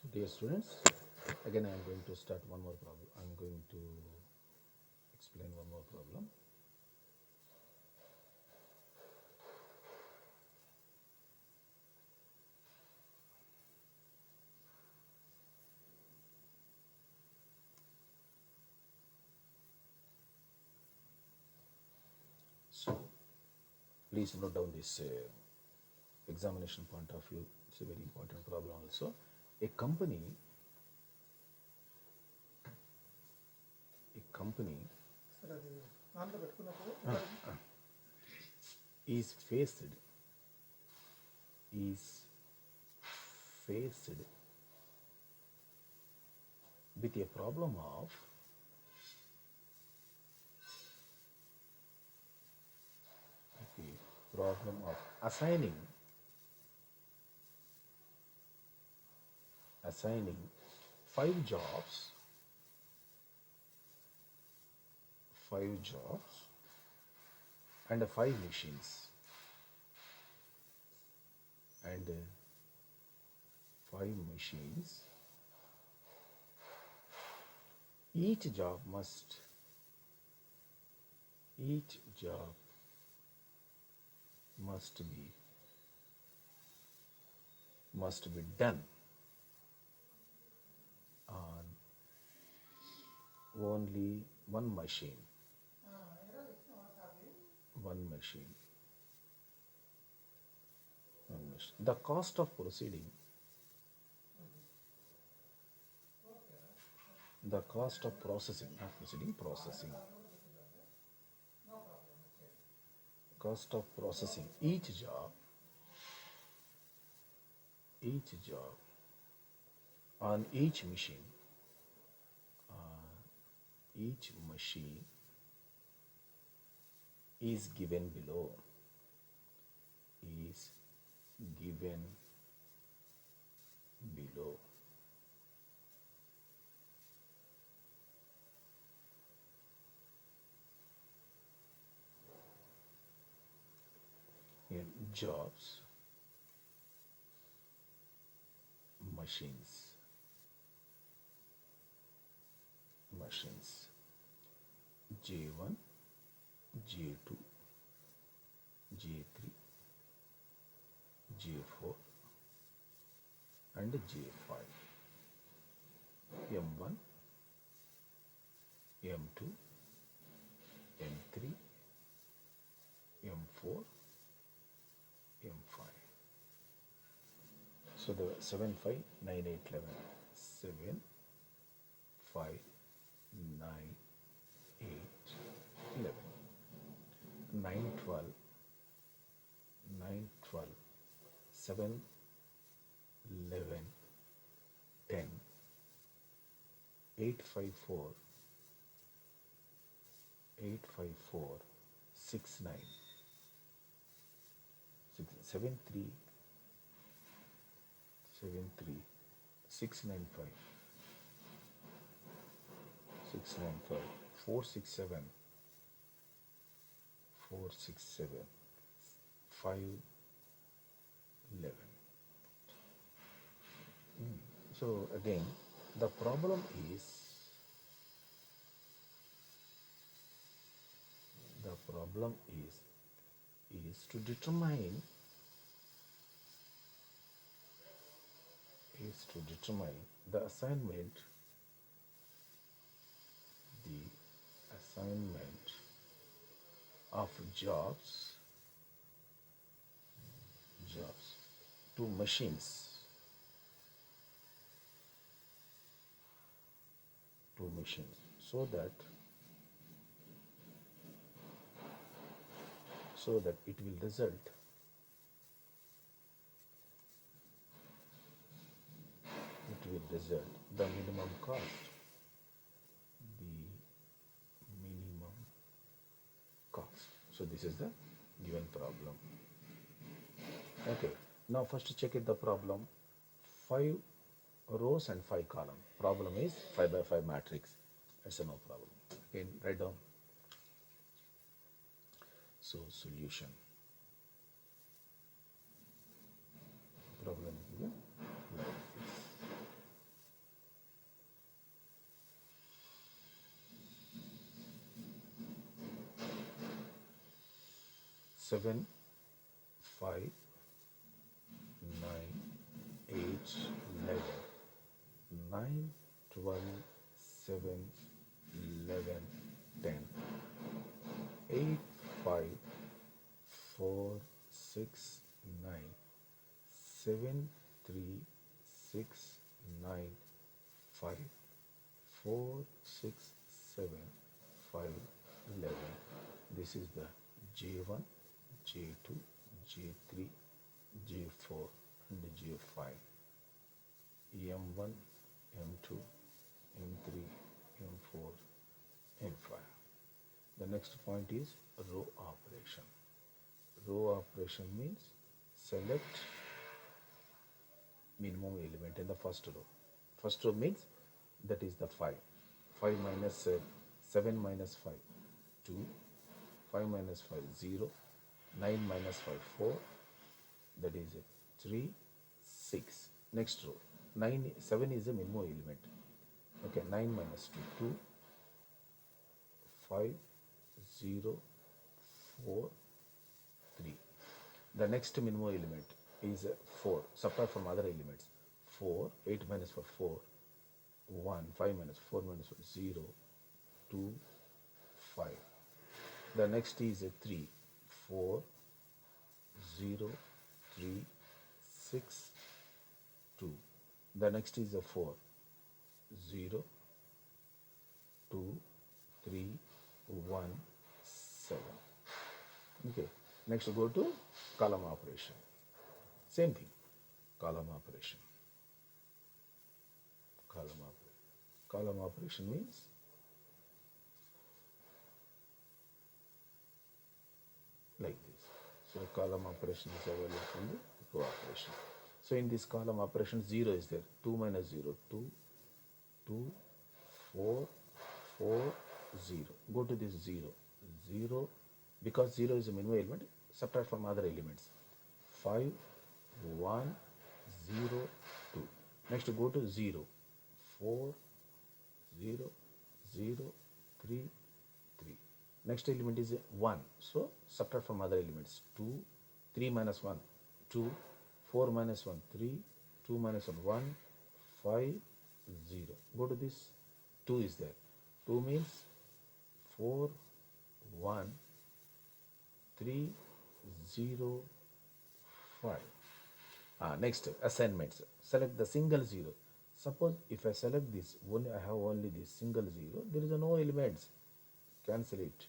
So dear students, again I am going to start one more problem. I am going to explain one more problem. So please note down this examination point of view. It's a very important problem also. A company sir అది ఆన్లో పెట్టుకున్నప్పుడు is faced with a problem of assigning five jobs and five machines and five machines. Each job must be done on only one machine. The cost of processing each job on each machine is given below. Here, jobs, machines, J1, J2, J3, J4 and J5, M1, M2, M3, M4, M5. So the 7, 5, 9, 8, 11. 7, 5, 9, 8, 11. 9, 12, 9, 12, 7, 11, 10, 8, 5, 4, 8, 5, 4, 6, 9, 7, 3, 7, 3, 6, 9, 5, 6, 9, 5, 4, 6, 7, 4, 6, 7, 5, 11. So again, the problem is to determine the assignment of jobs to machines so that it will result the minimum cost. So this is the given problem. Okay, now first check it the problem. 5 rows and 5 columns. Problem is 5 by 5 matrix. It's a no problem. Again, write down. So solution. Problem is given like this. 7, 5, 9, 8, 11. 9, 12, 7, 11, 10. 8, 5, 4, 6, 9. 7, 3, 6, 9, 5, 4, 6, 7, 5, 11. This is the J1, J2, J3, J4 and J5. M1, M2, M3, M4, M5. The next point is row operation. Row operation means select minimum element in the first row. First row means that is the 5. 5 minus 7 minus 5, 2. 5 minus 5, 0. 9 minus 5, 4. That is 3, 6. Next row. 7 is a minimum element. Okay, 9 minus 2, 2. 5, 0, 4, 3. The next minimum element is 4. Subtract from other elements. 4, 8 minus 4, 4. 1, 5 minus 4 minus 4, 0, 2, 5. The next is 3, 4, 0, 3, 6, 2. The next is 4, 0, 2, 3, 1, 7. Okay. Next go to column operation. Same thing. Column operation. Column operation means like this. So column operation is available from the row operation. So in this column operation 0 is there. 2 minus 0, 2, 2, 4, 4, 0. Go to this 0. 0, because 0 is a minimum element, subtract from other elements. 5, 1, 0, 2. Next go to 0. 4, 0, 0, 3, 3. Next element is 1. So subtract from other elements. 2, 3 minus 1, 2, 4 minus 1, 3, 2 minus 1, 1, 5, 0. Go to this. 2 is there. 2 means 4, 1, 3, 0, 5. Next, assignments. Select the single 0. Suppose if I select this, only I have only this single 0, there is no elements. Cancel it.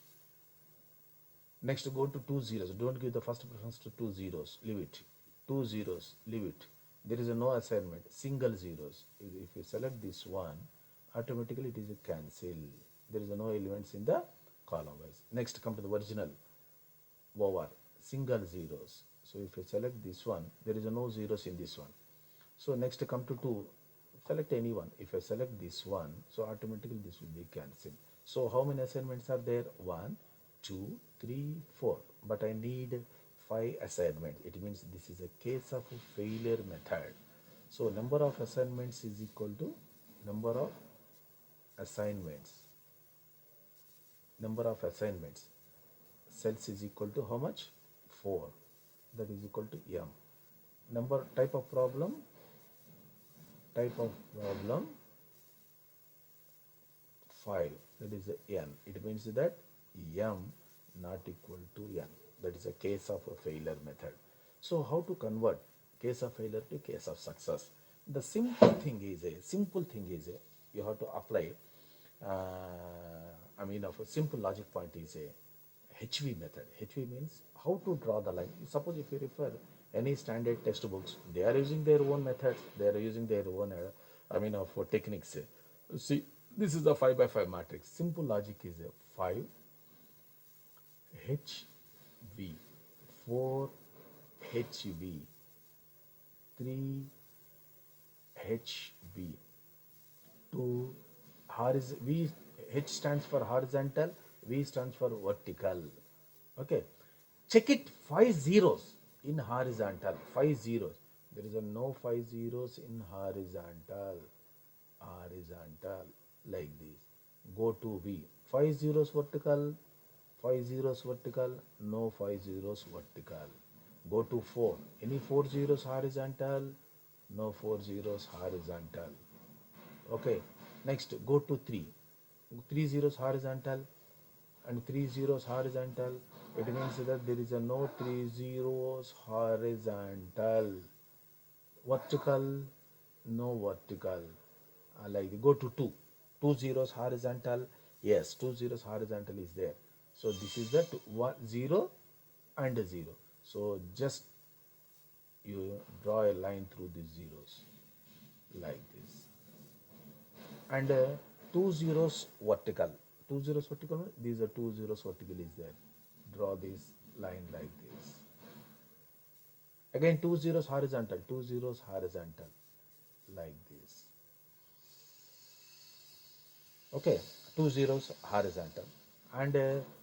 Next, go to 2 zeros. Don't give the first preference to 2 zeros. Leave it. 2 zeros. Leave it. There is no assignment. Single zeros. If you select this one, automatically it is a cancel. There is no elements in the column wise. Next, come to the original over single zeros. So if you select this one, there is no zeros in this one. So next come to 2, select any one. If I select this one, so automatically this will be cancelled. So how many assignments are there? 1, 2, 3, 4. But I need 5 assignments. It means this is a case of failure method. So number of assignments is equal to number of assignments. Number of assignments. Cells is equal to how much? 4. That is equal to M. Number type of problem 5. That is N. It means that M not equal to N. That is a case of a failure method. So how to convert case of failure to case of success? The simple thing is you have to apply. Of a simple logic point is a HV method. HV means how to draw the line. Suppose if you refer any standard textbooks, they are using their own methods, they are using their own techniques. See, this is the 5 by 5 matrix. Simple logic is a 5 HV, 4 HV, 3 HV, 2 V. H stands for horizontal, V stands for vertical. Okay, check it 5 zeros in horizontal, 5 zeros. There is no 5 zeros in horizontal, like this. Go to V, 5 zeros vertical, 5 zeros vertical, no 5 zeros vertical. Go to 4, any 4 zeros horizontal, no 4 zeros horizontal. Okay, next go to 3, 3 zeros horizontal and 3 zeros horizontal. It means that there is a no 3 zeros horizontal. Vertical, no vertical. Like go to 2, 2 zeros horizontal. Yes, 2 zeros horizontal is there. So this is the 0 and a 0. So just you draw a line through these zeros like this. And 2 zeros vertical. 2 zeros vertical, these are 2 zeros vertical is there. Draw this line like this. Again 2 zeros horizontal, 2 zeros horizontal like this. Okay, 2 zeros horizontal. And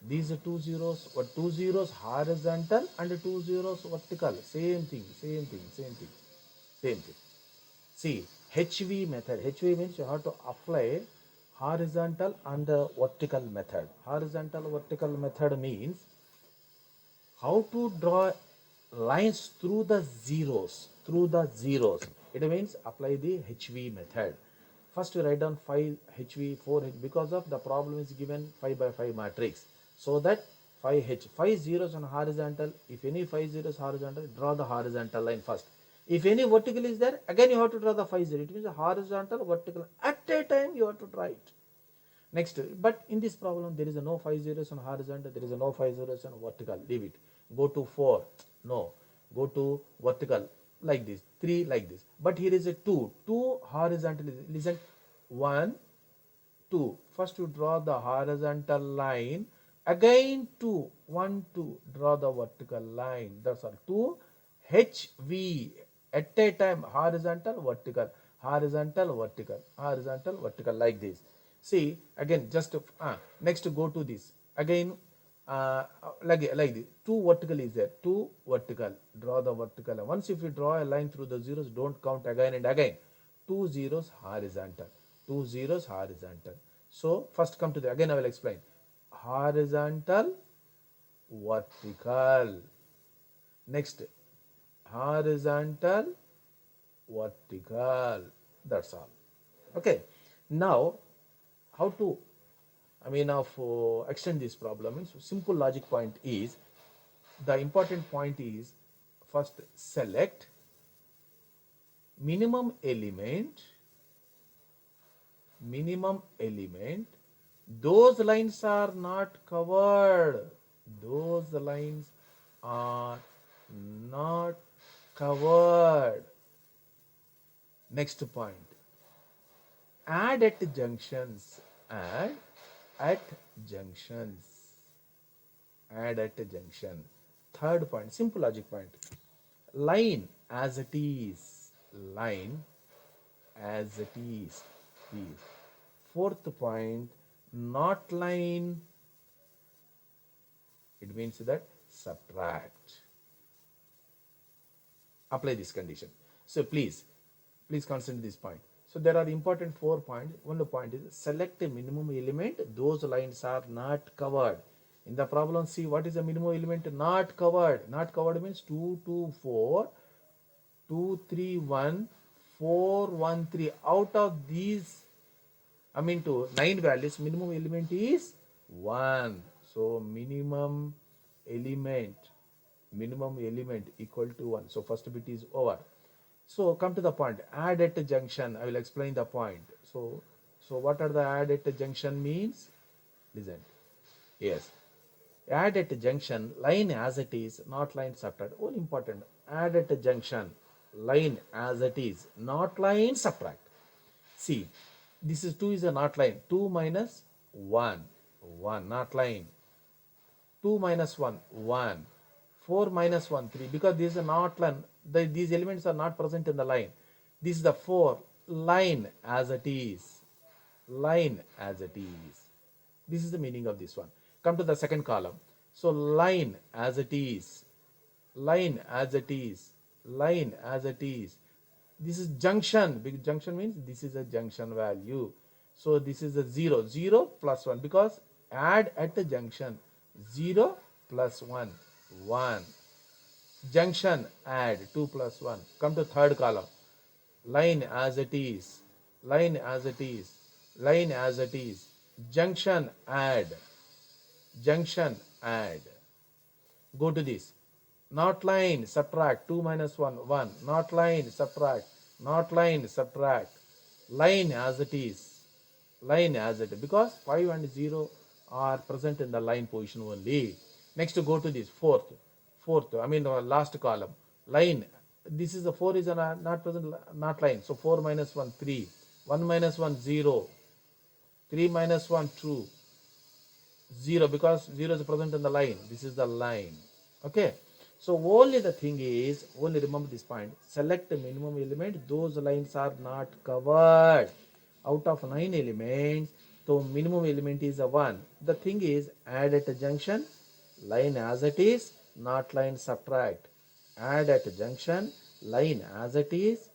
these are 2 zeros, or 2 zeros horizontal and 2 zeros vertical. Same thing, same thing, same thing, same thing. See, HV method. HV means you have to apply horizontal and vertical method. Horizontal vertical method means how to draw lines through the zeros, It means apply the HV method. First we write down 5 HV, 4 H, because of the problem is given 5 by 5 matrix. So that 5 zeros on horizontal, if any 5 zeros horizontal, draw the horizontal line first. If any vertical is there, again you have to draw the 5 zero. It means a horizontal, vertical, at a time you have to draw it. Next, but in this problem, there is a no 5 zeros on horizontal, there is a no 5 zeros on vertical. Leave it. Go to 4. No. Go to vertical like this. 3 like this. But here is a 2. 2 horizontal. Listen. 1, 2. First you draw the horizontal line. Again 2. 1, 2. Draw the vertical line. That's all. 2 HV. At a time, horizontal, vertical, horizontal, vertical, horizontal, vertical, like this. See, again, just next go to this. Again, like this. 2 vertical is there. 2 vertical. Draw the vertical line. Once if you draw a line through the zeros, don't count again and again. 2 zeros horizontal. 2 zeros horizontal. So, first come to the, again I will explain. Horizontal, vertical. Next, horizontal, vertical. That's all. Okay. Now, how to, extend this problem is simple logic point is, the important point is, first select minimum element, those lines are not covered. Those lines are not covered. Next point. Add at junctions. Add at junctions. Add at a junction. Third point, simple logic point. Line as it is. Line as it is. Fourth point, not line. It means that subtract. Apply this condition. So please consider this point. So there are important 4 points. One point is select a minimum element. Those lines are not covered. In the problem, see what is the minimum element not covered. Not covered means 2, 2, 4, 2, 3, 1, 4, 1, 3. Out of these, to 9 values, minimum element is 1. So minimum element equal to 1. So first bit is over. So come to the point. Add at a junction. I will explain the point. So what are the add at a junction means? Listen. Yes. Add at a junction, line as it is, not line subtract. All important. Add at a junction, line as it is, not line subtract. See, this is 2 is a not line. 2 minus 1, 1, not line. 2 minus 1, 1. 4 minus 1, 3. Because this is a not line. These elements are not present in the line. This is the 4. Line as it is. Line as it is. This is the meaning of this one. Come to the second column. So line as it is. Line as it is. Line as it is. This is junction. Big junction means this is a junction value. So this is a 0. 0 plus 1. Because add at the junction. 0 plus 1, 1. Junction, add 2 plus 1. Come to third column. Line as it is, line as it is, line as it is. Junction, add, junction, add. Go to this. Not line, subtract. 2 minus 1, 1. Not line, subtract. Not line, subtract. Line as it is. Line as it is. Because 5 and 0 are present in the line position only. Next, go to this. Fourth. Last column. Line. This is the 4 is not present, not line. So 4 minus 1, 3. 1 minus 1, 0. 3 minus 1, 2. 0, because 0 is present in the line. This is the line. Okay. So only the thing is, only remember this point. Select the minimum element. Those lines are not covered. Out of 9 elements, so minimum element is a 1. The thing is, add at a junction, line as it is, not line subtract. Add at a junction, line as it is,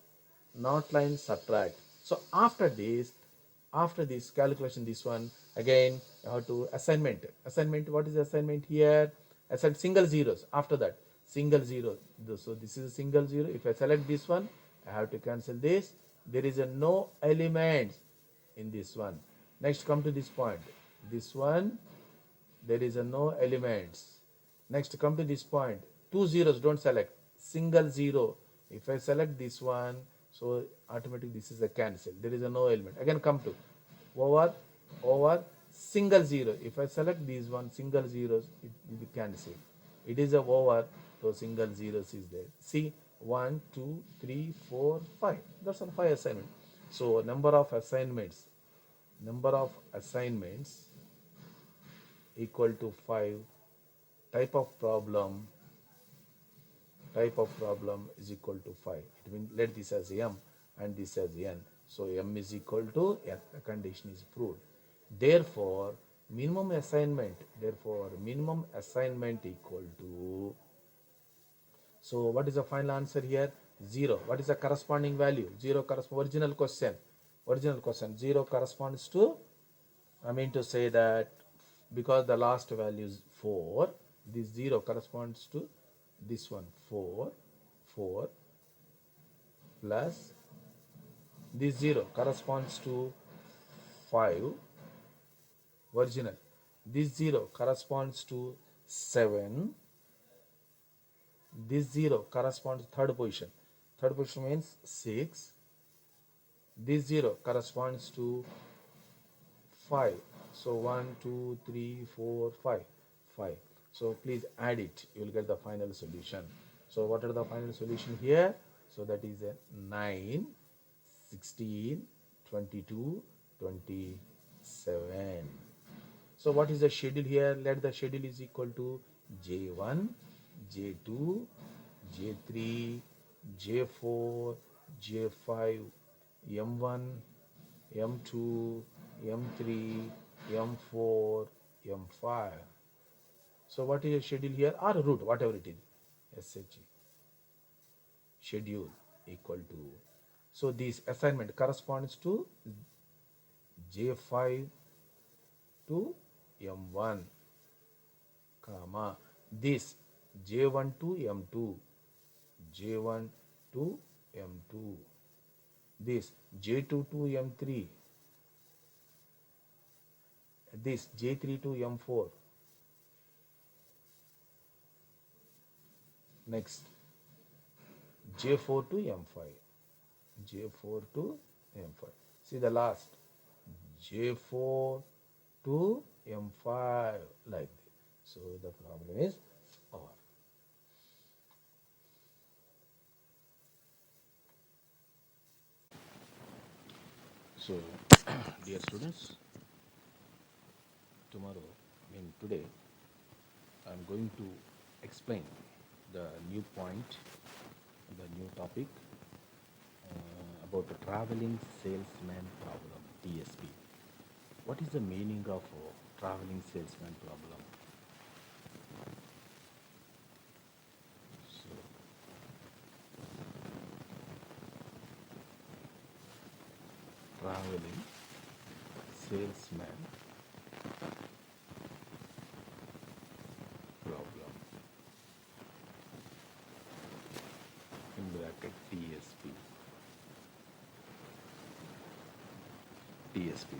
not line subtract. So after this calculation, this one again you have to assignment. What is assignment here? Assign single zeros. After that, single zero. So this is a single zero. If I select this one, I have to cancel this. There is a no elements in this one. Next, come to this point. This one, there is a no elements. Next, come to this point. 2 zeros, don't select. Single zero. If I select this one, so automatically this is a cancel. There is a no element. Again, come to over single zero. If I select these one single zeros, it will be cancelled. It is a over, so single zeros is there. See, 1, 2, 3, 4, 5. That's all 5 assignment. So number of assignments equal to 5. Type of problem is equal to 5. It means let this as m and this as n. So m is equal to n. The condition is proved. Therefore, minimum assignment equal to. So what is the final answer here? 0. What is the corresponding value? 0 corresponds original question. 0 corresponds to, I mean to say that because the last value is 4, this 0 corresponds to this one, 4 plus this 0 corresponds to 5 original. This 0 corresponds to 7. This 0 corresponds to third position. Third position means 6. This 0 corresponds to 5. So 1, 2, 3, 4, 5. 5. So please add it. You will get the final solution. So what are the final solution here? So that is a 9, 16, 22, 27. So what is the schedule here? Let the schedule is equal to J1, J2, J3, J4, J5, M1, M2, M3, M4, M5. So what is the schedule here? Or root, whatever it is. SH. Schedule equal to. So this assignment corresponds to J5 to M1, comma, this J1 to M2, J1 to M2, this J2 to M3, this J3 to M4. Next, J4 to M5, J4 to M5. See the last, J4 to M5, like this. So the problem is over. So, dear students, today, I am going to explain the new point, the new topic about the traveling salesman problem, TSP. What is the meaning of traveling salesman problem? So, traveling salesman TSP.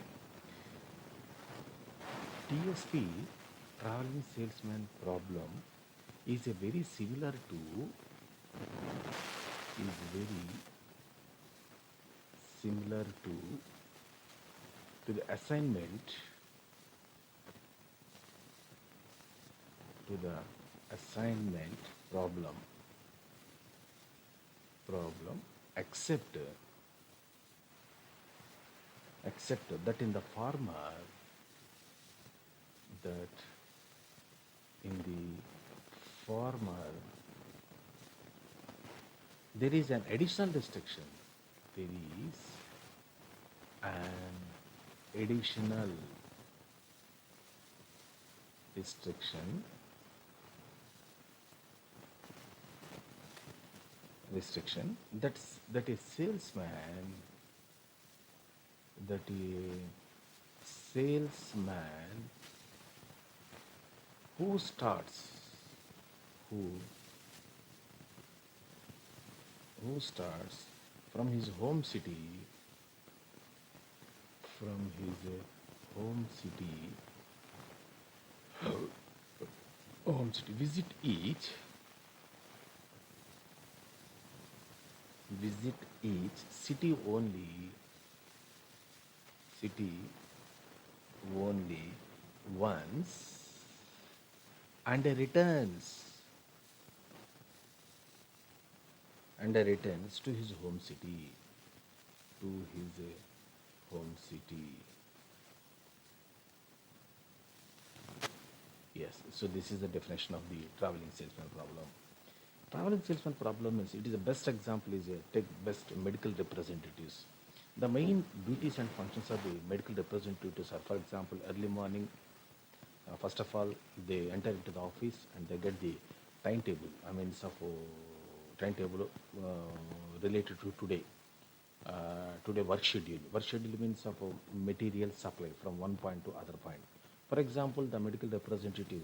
TSP, traveling salesman problem, is a very similar to is very similar to the assignment to the assignment problem except that in the farmer that in the farmer there is an additional restriction. There is an additional restriction that a salesman who starts who who starts from his home city from his home city home city visit each city only once and returns to his home city to his home city. Yes, so this is the definition of the traveling salesman problem. Traveling salesman problem is, it is the best example is take best medical representatives. The main duties and functions of the medical representatives are, for example, early morning. First of all, they enter into the office and they get the timetable. I mean, timetable related to today. Today work schedule. Work schedule means of material supply from one point to other point. For example, the medical representative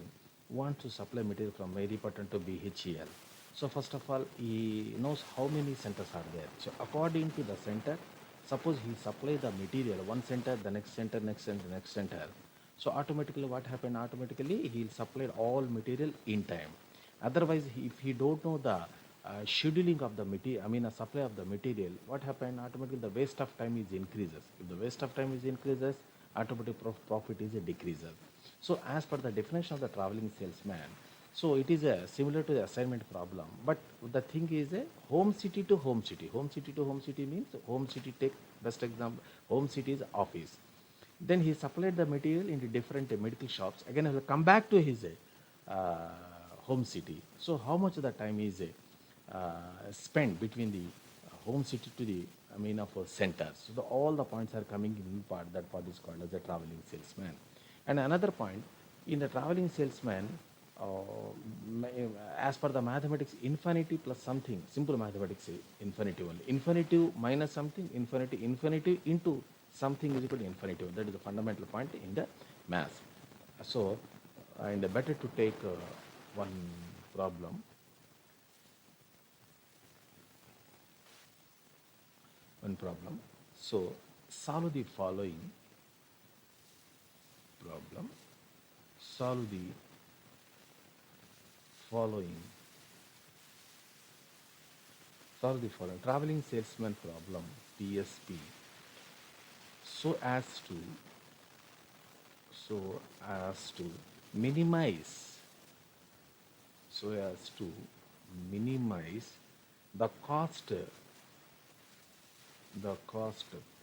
wants to supply material from Meripattan to BHEL. So first of all, he knows how many centers are there. So according to the center, suppose he supply the material, one center, the next center, next center, next center. So automatically what happened? Automatically he'll supply all material in time. Otherwise, if he don't know the scheduling of the material, I mean a supply of the material, what happened? Automatically the waste of time is increases. If the waste of time is increases, automatic profit is a decreases. So as per the definition of the traveling salesman, so it is similar to the assignment problem, but the thing is a home city to home city. Home city to home city means home city, take best example, home city is office. Then he supplied the material into different medical shops. Again, he will come back to his home city. So how much of the time is spent between the home city to the, I mean, of centers. So all the points are coming in part. That part is called as a traveling salesman. And another point, in the traveling salesman, as per the mathematics, infinitive plus something, simple mathematics, infinitive only. Infinitive minus something, infinitive into something is equal to infinitive. That is the fundamental point in the math. So, and better to take one problem. So, solve the following problem. Solve the following. Traveling salesman problem, TSP. So as to minimize the cost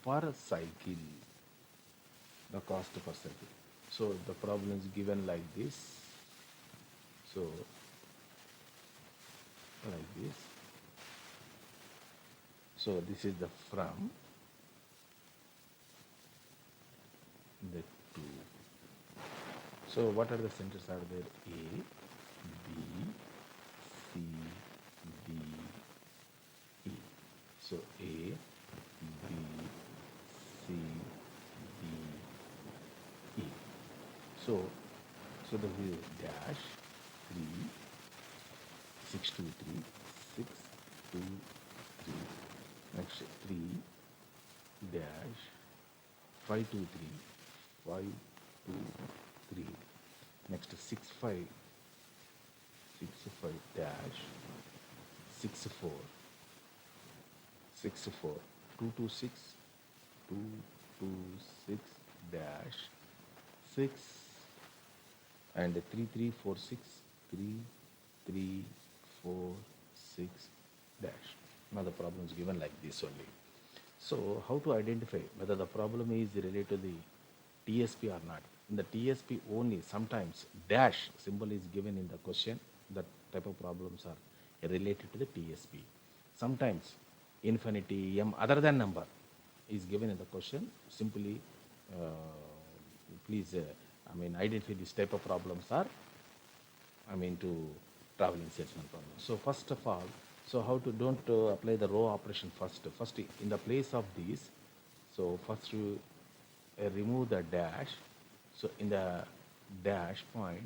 per cycle. So the problem is given like this. So like this. So this is the from the two. So what are the centers are there? A, B, C, D, E. So A, B, C, D, E. So the dash 3, 6, 2, 3, 6, 2, 3. Next 3 dash 5, 2, 3, 5, 2, 3. Next 6, 5, 6, 5 dash, 6, 4, 6, 4, 2, 2, 6, 2, 2, 6 dash, 6, and 3, 3, 4, 6, 3, 3, 4, 6 dash. Now the problem is given like this only. So how to identify whether the problem is related to the TSP or not? In the TSP only, sometimes dash symbol is given in the question. That type of problems are related to the TSP. Sometimes infinity, m other than number is given in the question. Simply, please, identify this type of problems are, to traveling salesman problem. So first of all, so how to don't apply the row operation first. First, in the place of these, so first you remove the dash. So in the dash point,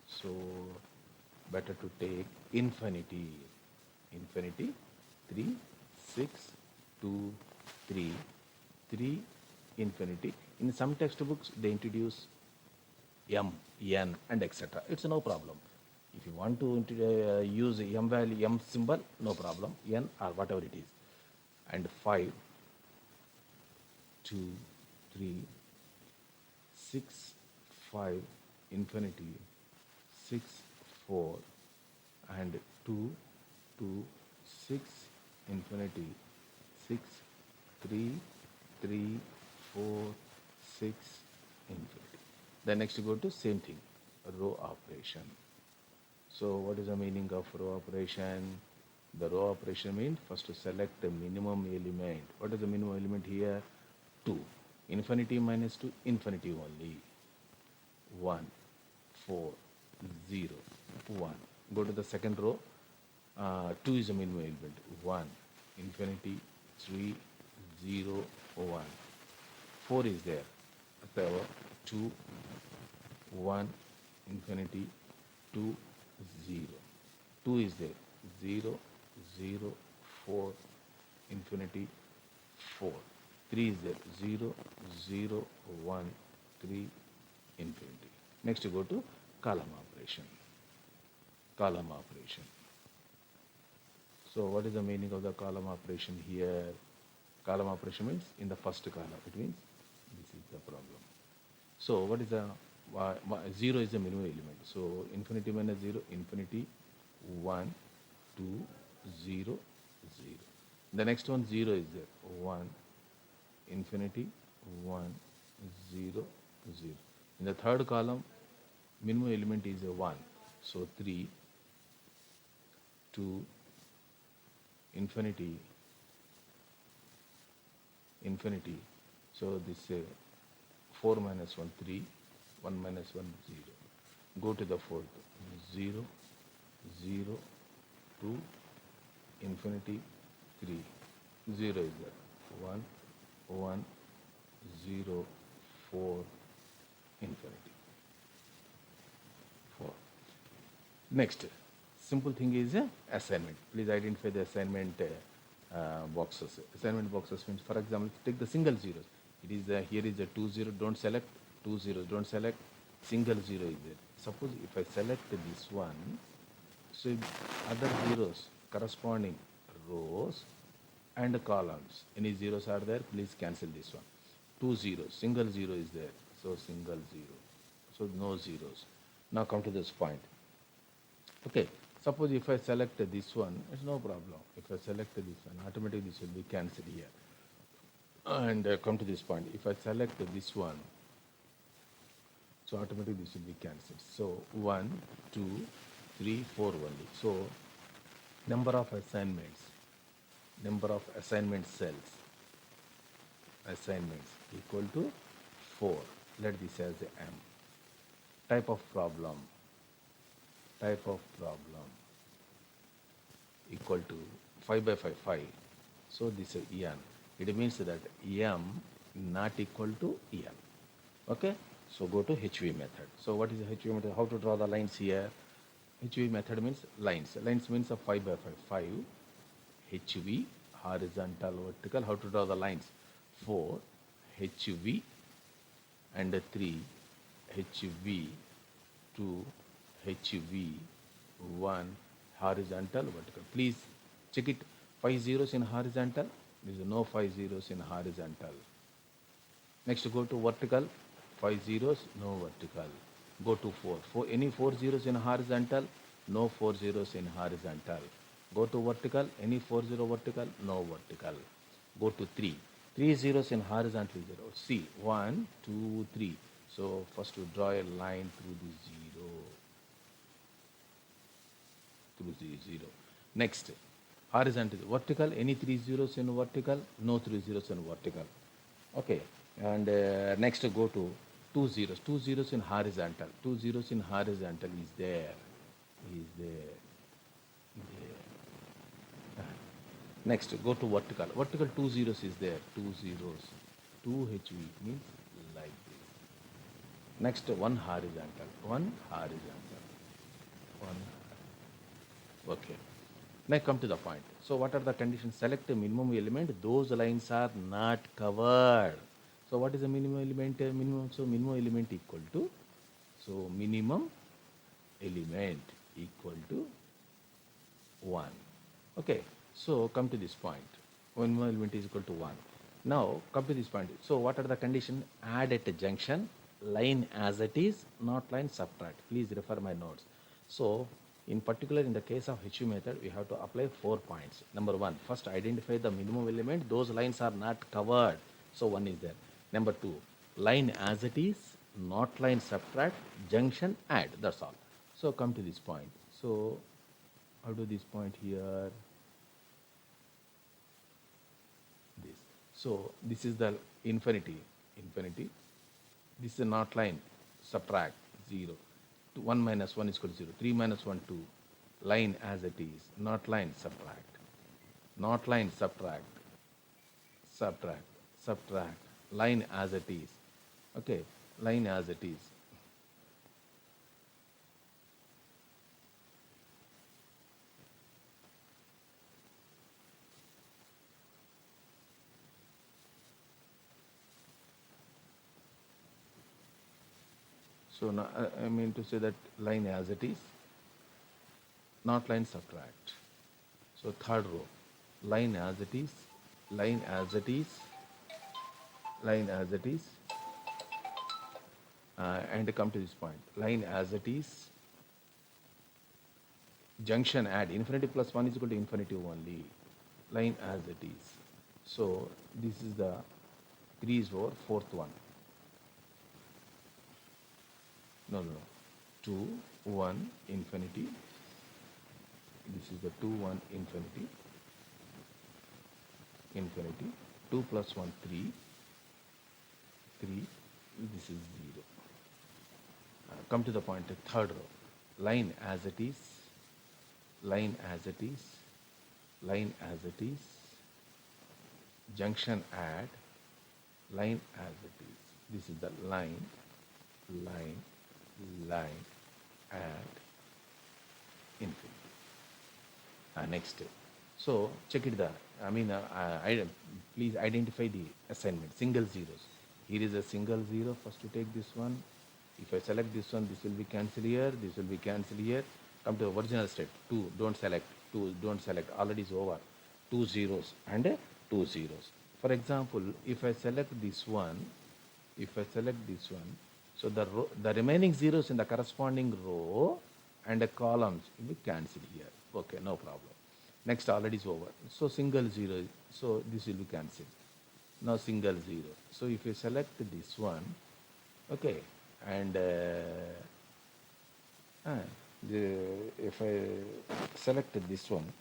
so better to take infinity. Infinity 3, 6, 2, 3, 3 infinity. In some textbooks they introduce m, n and etc. It's no problem. If you want to use m value, m symbol, no problem, n or whatever it is. And 5, 2, 3, 6, 5 infinity, 6, 4 and 2, 2, 6 infinity, 6, 3, 3, 4, 6 infinity. Then next you go to same thing, row operation. So what is the meaning of row operation? The row operation means first to select the minimum element. What is the minimum element here? 2. Infinity minus 2, infinity only. 1, 4, 0, 1. Go to the second row. 2 is the minimum element. 1, infinity, 3, 0, 1. 4 is there. So 2, 1, infinity, 2, 0. 2 is there. 0, 0, 4, infinity, 4. 3 is there. 0, 0, 1, 3, infinity. Next you go to column operation. Column operation. So what is the meaning of the column operation here? Column operation means in the first column. It means this is the problem. So what is the 0 is the minimum element. So infinity minus 0, infinity, 1, 2, 0, 0. The next one 0 is there. 1, infinity, 1, 0, 0. In the third column, minimum element is a 1. So 3, 2, infinity, infinity. So this 4 minus 1, 3, 1 minus 1, 0. Go to the fourth. 0, 0, 2, infinity, 3. 0 is there. 1, 1, 0, 4, infinity. 4. Next, simple thing is assignment. Please identify the assignment boxes. Assignment boxes means, for example, take the single zeros. It is here is a 2 0. Don't select 2 zeros. Don't select single 0 is there. Suppose if I select this one, so other zeros corresponding rows and columns. Any zeros are there? Please cancel this one. 2 zeros. Single 0 is there. So single 0. So no zeros. Now come to this point. Okay. Suppose if I select this one, it's no problem. If I select this one, automatically this will be cancelled here. And come to this point. If I select this one, so automatically this will be cancelled. So 1, 2, 3, 4 only. So number of assignments cells, assignments equal to 4. Let this as a M. Type of problem equal to 5 by 5, 5. So this is n. It means that m not equal to n. Okay. So go to HV method. So what is the HV method? How to draw the lines here? HV method means lines. Lines means a 5 by 5. 5. HV, horizontal, vertical. How to draw the lines? 4. HV and 3 HV 2 HV 1 horizontal vertical. Please check it. 5 zeros in horizontal. There is no 5 zeros in horizontal. Next go to vertical. 5 zeros, no vertical. Go to 4. Any 4 zeros in horizontal, no 4 zeros in horizontal. Go to vertical. Any 4 zero vertical, no vertical. Go to 3. 3 zeros in horizontal zero. See 1, 2, 3. So first you draw a line through the zero. Through the zero. Next, horizontal, vertical. Any 3 zeros in vertical, no 3 zeros in vertical. Okay, and next go to 2 zeros. 2 zeros in horizontal. 2 zeros in horizontal is there. Is there. There. Next go to vertical. Vertical 2 zeros is there. 2 zeros. 2 HV means like this. Next one horizontal. One horizontal. One. Okay. Now come to the point. So what are the conditions? Select a minimum element. Those lines are not covered. So what is the minimum element? Minimum element equal to. So minimum element equal to 1. Okay. So come to this point. Minimum element is equal to 1. Now come to this point. So what are the conditions? Add at a junction. Line as it is, not line subtract. Please refer my notes. So in particular, in the case of HU method, we have to apply 4 points. Number 1, first identify the minimum element. Those lines are not covered. So 1 is there. Number 2, line as it is, not line subtract, junction add. That's all. So come to this point. So how do this point here? This. So this is the infinity. Infinity. This is a not line. Subtract 0. 1 minus 1 is equal to 0. 3 minus 1, 2. Line as it is. Not line, subtract. Not line, subtract. Subtract. Subtract. Line as it is. Okay. Line as it is. So now I mean to say that line as it is. Not line, subtract. So third row. Line as it is. Line as it is. Line as it is. And come to this point. Line as it is. Junction add. Infinity plus 1 is equal to infinity only. Line as it is. So this is the 3 is over fourth one. No. 2, 1, infinity. This is the 2, 1, infinity. Infinity. 2 plus 1, 3. 3. This is 0. Come to the point, the third row. Line as it is. Line as it is. Line as it is. Junction add. Line as it is. This is the line. Line. Line. Add. Infinity. Next. So check it please identify the assignment. Single zeros. Here is a single zero. First you take this one. If I select this one, this will be cancelled here. This will be cancelled here. Come to the original state. 2, don't select. 2, don't select. Already is over. 2 zeros and 2 zeros. For example, if I select this one, so the remaining zeros in the corresponding row and the columns will be cancelled here. Okay, no problem. Next already is over. So single zero, so this will be cancelled. Now single zero. So if you select this one, okay, and if I select this one,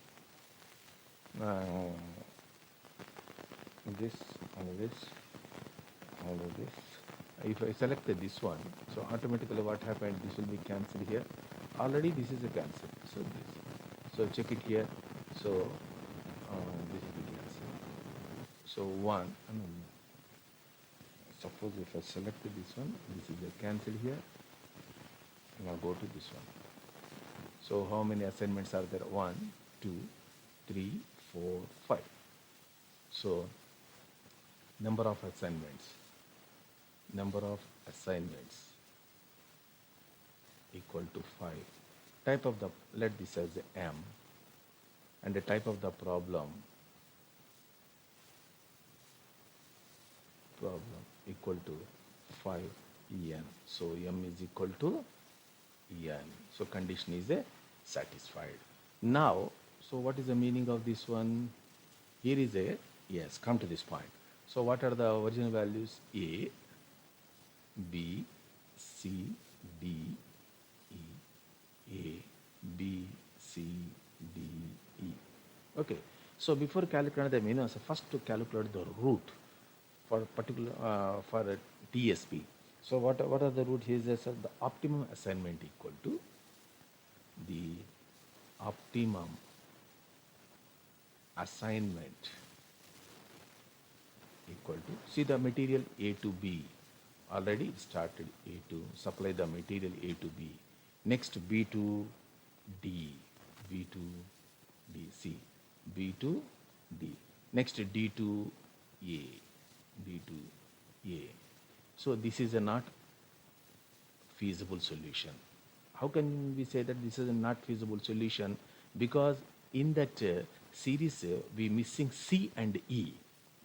this and this and this. If I select this one, so automatically what happened? This will be cancelled here. Already this is a cancel. So this. So check it here. So this will be cancelled. So one. Suppose if I select this one, this is a cancel here. Now go to this one. So how many assignments are there? 1, 2, 3, 4, 5. So number of assignments. number of assignments equal to 5. Type of the, let this as M, and the type of the problem equal to 5 n. So M is equal to n. So condition is satisfied. Now, so what is the meaning of this one? Here is a, yes, come to this point. So what are the original values? A, B, C, D, E, A, B, C, D, E. Okay. So before calculating the minimum, so first to calculate the root for particular for a TSP. So what are the root? Here is the optimum assignment equal to the optimum assignment equal to, see the material A to B, already started A to, supply the material A to B, next B to D, B to D, C, B to D, next D to A, D to A. So this is a not feasible solution. How can we say that this is a not feasible solution? Because in that series we missing C and E,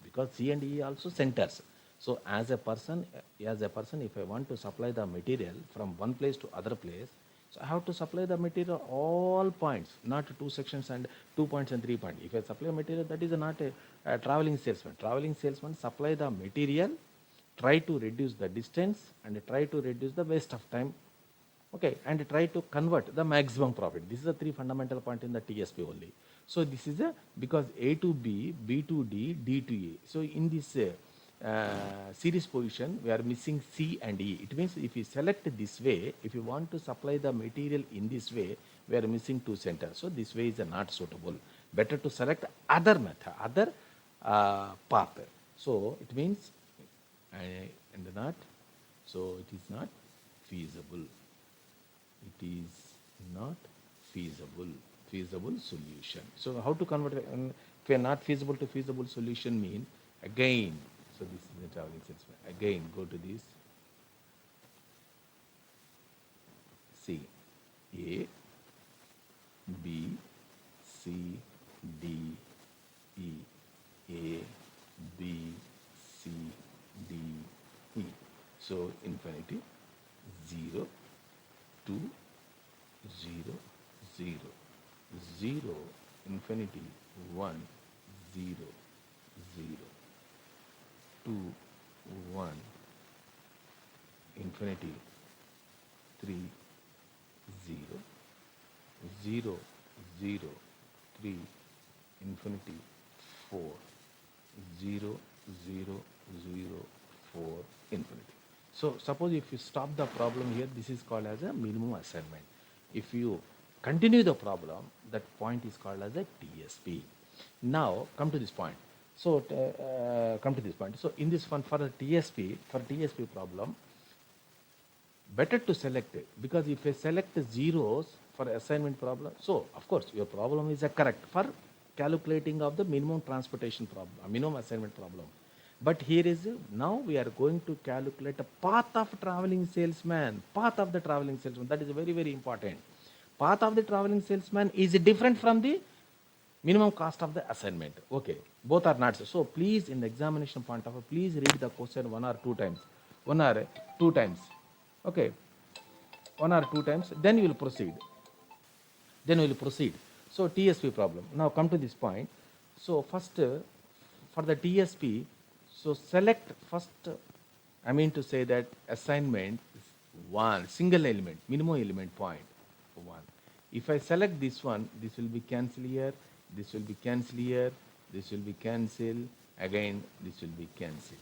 because C and E also centers. So as a person, if I want to supply the material from one place to other place, so I have to supply the material all points, not 2 sections and 2 points and 3 points. If I supply material, that is not a traveling salesman. Traveling salesman supply the material, try to reduce the distance and try to reduce the waste of time. Okay, and try to convert the maximum profit. This is the 3 fundamental point in the TSP only. So this is a, because A to B, B to D, D to A. So in this series position, we are missing C and E. It means if you select this way, if you want to supply the material in this way, we are missing 2 centers. So this way is not suitable. Better to select other method, other path. So it means and not, so it is not feasible. It is not feasible solution. So how to convert if a not feasible to feasible solution mean, again, so this is the traveling salesman. Again, go to this. C, A, B, C, D, E, A, B, C, D, E. So infinity 0, 2, 0, 0, 0, infinity 1, 0, 0, 2, 1, infinity 3, 0, 0, 0, 3, infinity 4, 0, 0, 0, 4, infinity. So suppose if you stop the problem here, this is called as a minimum assignment. If you continue the problem, that point is called as a TSP. Now come to this point. So come to this point. So in this one, for a TSP, problem, better to select it, because if I select the zeros for assignment problem, so of course your problem is correct for calculating of the minimum transportation problem, minimum assignment problem. But here is, now we are going to calculate a path of traveling salesman, path of the traveling salesman. That is very, very important. Path of the traveling salesman is different from the minimum cost of the assignment. Okay, both are not. So please, in the examination point of view, please read the question 1 or 2 times. 1 or 2 times. Okay, 1 or 2 times, then you will proceed. So TSP problem. Now come to this point. So first, for the TSP, so select first, I mean to say that assignment is 1, single element, minimum element point 1. If I select this one, this will be cancelled here, this will be cancelled here, this will be cancelled, again this will be cancelled.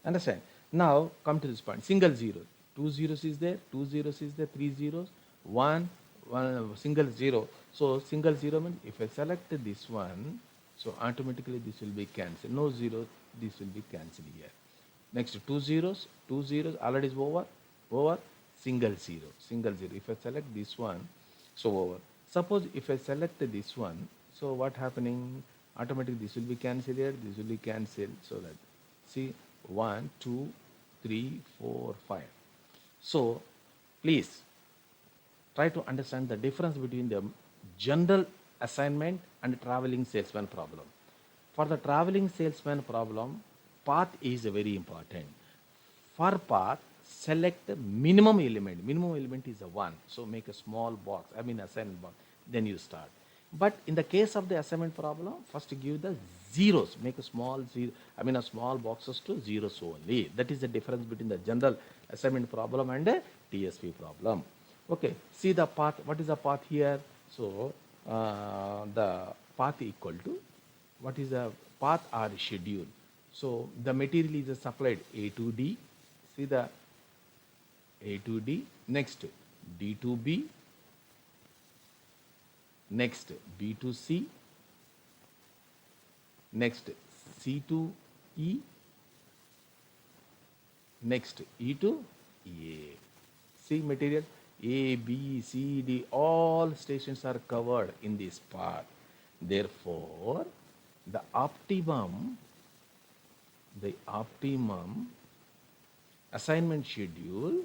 Understand? Now come to this point, single zero. 2 zeros is there, 2 zeros is there, 3 zeros, 1, single zero. So single zero means if I select this one, so automatically this will be cancelled. No zero, this will be cancelled here. Next 2 zeros, already is over, single zero. If I select this one, so over. Suppose if I select this one, so what happening? Automatically this will be cancelled here, this will be cancelled. So that, see, 1, 2, 3, 4, 5. So please try to understand the difference between the general assignment and traveling salesman problem. For the traveling salesman problem, path is very important. For path, select the minimum element. Minimum element is a 1. So make a small box, assignment box. Then you start. But in the case of the assignment problem, first give the zeros. Make a small zero, small boxes to zeros only. That is the difference between the general assignment problem and a TSP problem. Okay, see the path. What is the path here? So the path equal to, what is the path or schedule? So the material is supplied A to D. See the A to D. Next D to B. Next B to C. Next C to E. Next E to A. See material A, B, C, D, all stations are covered in this path. Therefore, the optimum assignment schedule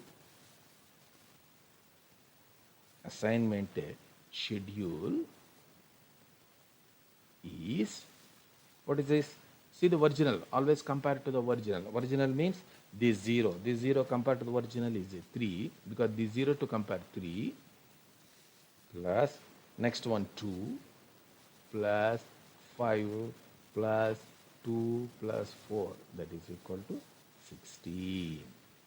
is, what is this? See the original, always compare to the original. Original means this 0. This 0 compared to the original is 3, because this 0 to compare 3, plus next one 2, plus 5, plus 2, plus 4. That is equal to 16.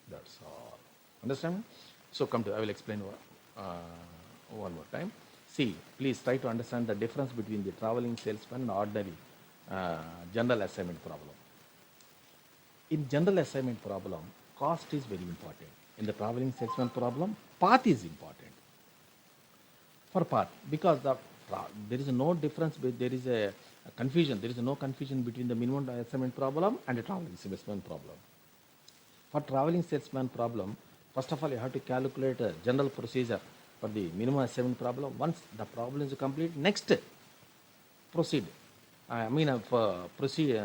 That's all. Understand? So come to, I will explain one more time. See, please try to understand the difference between the traveling salesman and ordinary general assignment problem. In general assignment problem, cost is very important. In the traveling salesman problem, path is important. For path, because there is no difference, there is a confusion. There is no confusion between the minimum assignment problem and the traveling salesman problem. For traveling salesman problem, first of all, you have to calculate a general procedure for the minimum assignment problem. Once the problem is complete, next proceed. Proceed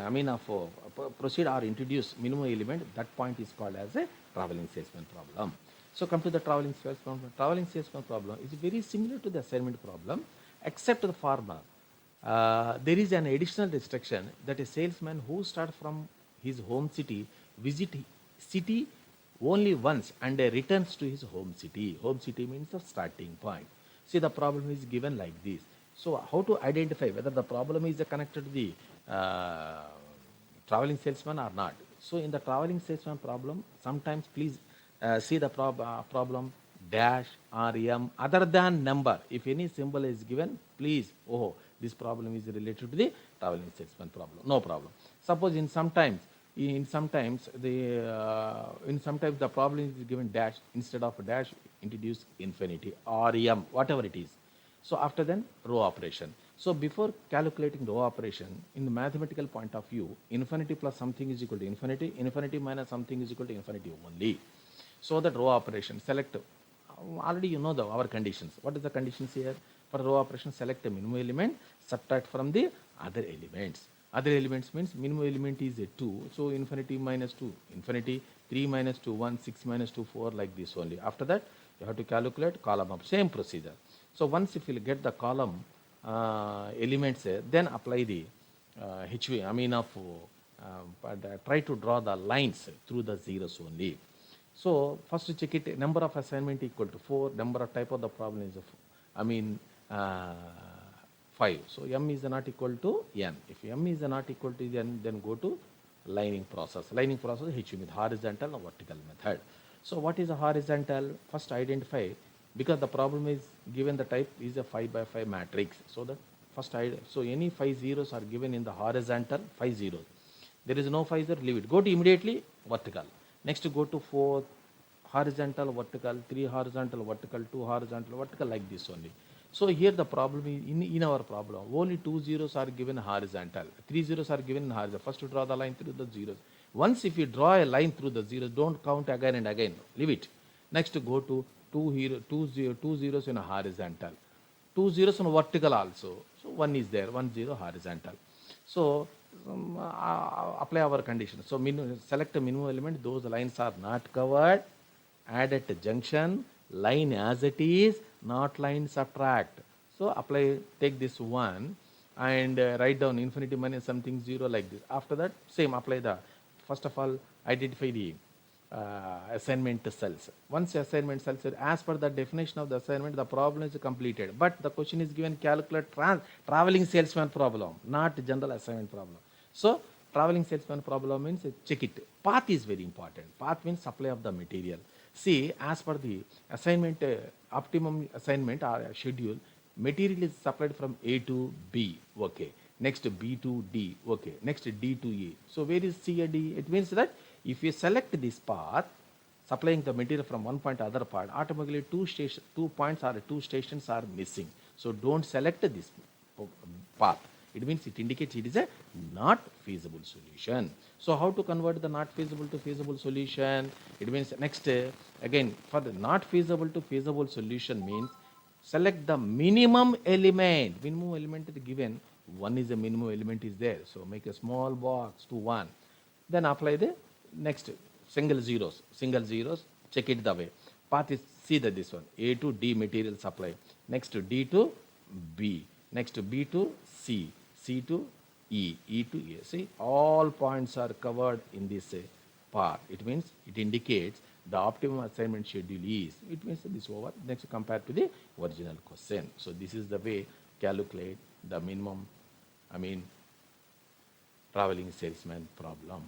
or introduce minimum element. That point is called as a traveling salesman problem. So come to the traveling salesman problem. Traveling salesman problem is very similar to the assignment problem, except the former. There is an additional restriction that a salesman who starts from his home city visit city only once and returns to his home city. Home city means the starting point. See, the problem is given like this. So how to identify whether the problem is connected to the traveling salesman or not? So in the traveling salesman problem, sometimes please see the problem dash or m other than number. If any symbol is given, please, this problem is related to the traveling salesman problem. No problem. Suppose in sometimes the problem is given dash, instead of a dash introduce infinity or m, whatever it is. So after then row operation. So before calculating row operation, in the mathematical point of view, infinity plus something is equal to infinity, infinity minus something is equal to infinity only. So that row operation, select, already you know our conditions. What is the conditions here? For row operation, select a minimum element, subtract from the other elements. Other elements means minimum element is a 2, so infinity minus 2, infinity, 3 minus 2, 1, 6 minus 2, 4, like this only. After that, you have to calculate column up, same procedure. So once if you get the column elements, then apply the try to draw the lines through the zeros only. So first to check it, number of assignment equal to 4, number of type of the problem is 5. So m is not equal to n. If m is not equal to n, then go to lining process. Lining process with horizontal or vertical method. So what is a horizontal? First identify, because the problem is given the type is a 5 by 5 matrix. So that first so any 5 zeros are given in the horizontal, 5 zeros. There is no 5 zero, leave it. Go to immediately vertical. Next go to 4 horizontal, vertical, 3 horizontal, vertical, 2 horizontal, vertical, like this only. So here the problem is, in our problem, only 2 zeros are given horizontal, 3 zeros are given horizontal. First to draw the line through the zeros. Once if you draw a line through the zeros, don't count again and again, leave it. Next go to 2 zeros in a horizontal, 2 zeros in a vertical also. So 1 is there, 1 0 horizontal. So apply our condition. So select a minimum element, those lines are not covered, add at the junction, line as it is, not line subtract. So apply, take this one and write down infinity minus something 0 like this. After that, same apply the, first of all, identify the assignment cells. Once assignment cells, as per the definition of the assignment, the problem is completed. But the question is given, calculate traveling salesman problem, not general assignment problem. So traveling salesman problem means check it. Path is very important. Path means supply of the material. See, as per the assignment, optimum assignment or schedule, material is supplied from A to B. Okay. Next B to D. Okay. Next D to E. So where is C and D? It means that if you select this path, supplying the material from one point to other part, automatically two points or two stations are missing. So don't select this path. It means it indicates it is a not feasible solution. So how to convert the not feasible to feasible solution? It means next, again, for the not feasible to feasible solution means select the minimum element. Minimum element is given. One is the minimum element is there. So make a small box to 1. Then apply the next single zeros, check it the way. Path is, see that this one, A to D material supply. Next to D to B. Next to B to C. C to E. E to A. See, all points are covered in this path. It means, it indicates the optimum assignment schedule is. It means this over. Next, compared to the original question. So this is the way calculate the minimum, traveling salesman problem.